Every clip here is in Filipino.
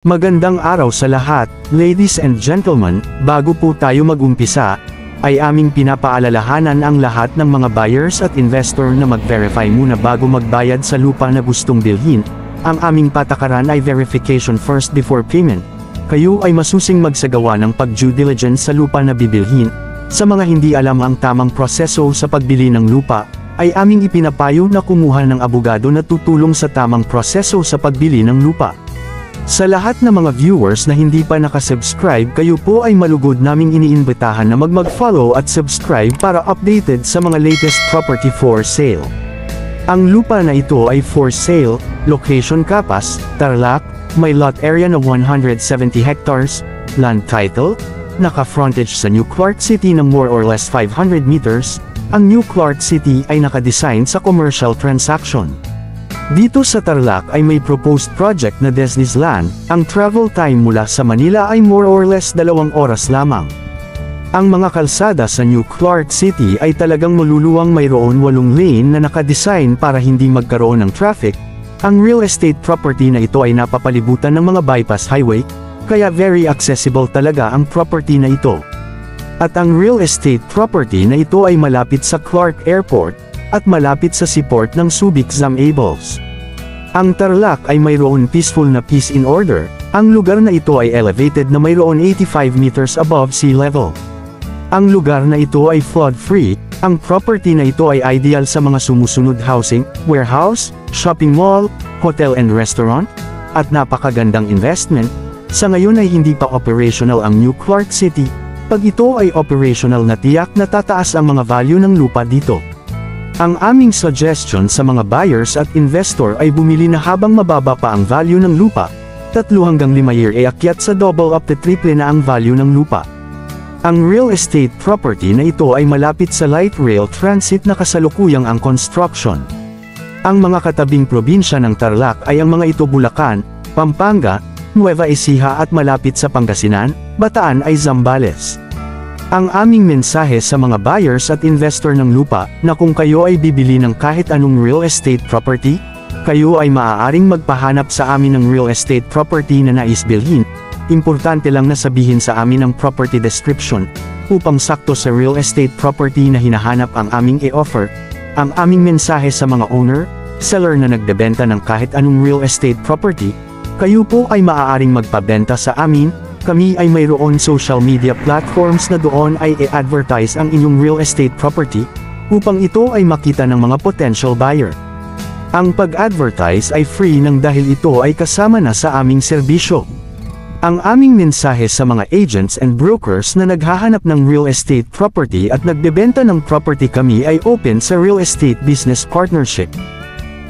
Magandang araw sa lahat, ladies and gentlemen. Bago po tayo mag-umpisa, ay aming pinapaalalahanan ang lahat ng mga buyers at investor na mag-verify muna bago magbayad sa lupa na gustong bilhin. Ang aming patakaran ay verification first before payment. Kayo ay masusing magsagawa ng pag-due diligence sa lupa na bibilhin. Sa mga hindi alam ang tamang proseso sa pagbili ng lupa, ay aming ipinapayo na kumuha ng abogado na tutulong sa tamang proseso sa pagbili ng lupa. Sa lahat ng mga viewers na hindi pa nakasubscribe, kayo po ay malugod naming iniimbitahan na mag-follow at subscribe para updated sa mga latest property for sale. Ang lupa na ito ay for sale, location Capas, Tarlac, may lot area na 170 hectares, land title, naka-frontage sa New Clark City ng more or less 500 meters, ang New Clark City ay nakadesign sa commercial transaction. Dito sa Tarlac ay may proposed project na Disneyland. Ang travel time mula sa Manila ay more or less 2 oras lamang. Ang mga kalsada sa New Clark City ay talagang maluluwang mayroon 8 lane na nakadesign para hindi magkaroon ng traffic. Ang real estate property na ito ay napapalibutan ng mga bypass highway, kaya very accessible talaga ang property na ito. At ang real estate property na ito ay malapit sa Clark Airport, at malapit sa seaport ng Subic Zamables. Ang Tarlac ay mayroon peaceful na peace in order. Ang lugar na ito ay elevated na mayroon 85 meters above sea level. Ang lugar na ito ay flood-free. Ang property na ito ay ideal sa mga sumusunod housing, warehouse, shopping mall, hotel and restaurant, at napakagandang investment. Sa ngayon ay hindi pa operational ang New Clark City. Pag ito ay operational na tiyak na tataas ang mga value ng lupa dito. Ang aming suggestion sa mga buyers at investor ay bumili na habang mababa pa ang value ng lupa, 3 hanggang 5 year ay akyat sa double up to triple na ang value ng lupa. Ang real estate property na ito ay malapit sa light rail transit na kasalukuyang ang construction. Ang mga katabing probinsya ng Tarlac ay ang mga ito Bulacan, Pampanga, Nueva Ecija at malapit sa Pangasinan, Bataan ay Zambales. Ang aming mensahe sa mga buyers at investor ng lupa, na kung kayo ay bibili ng kahit anong real estate property, kayo ay maaaring magpahanap sa amin ng real estate property na nais bilhin. Importante lang na sabihin sa amin ang property description, upang sakto sa real estate property na hinahanap ang aming i-offer. Ang aming mensahe sa mga owner, seller na nagbebenta ng kahit anong real estate property, kayo po ay maaaring magpabenta sa amin. Kami ay mayroon social media platforms na doon ay i-advertise ang inyong real estate property, upang ito ay makita ng mga potential buyer. Ang pag-advertise ay free nang dahil ito ay kasama na sa aming serbisyo. Ang aming mensahe sa mga agents and brokers na naghahanap ng real estate property at nagbebenta ng property, kami ay open sa real estate business partnership.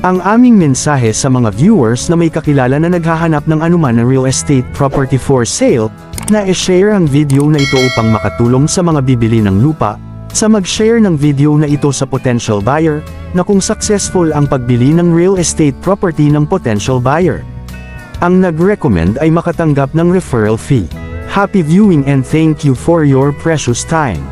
Ang aming mensahe sa mga viewers na may kakilala na naghahanap ng anuman na real estate property for sale, na i-share ang video na ito upang makatulong sa mga bibili ng lupa, sa mag-share ng video na ito sa potential buyer, na kung successful ang pagbili ng real estate property ng potential buyer. Ang nag-recommend ay makatanggap ng referral fee. Happy viewing and thank you for your precious time.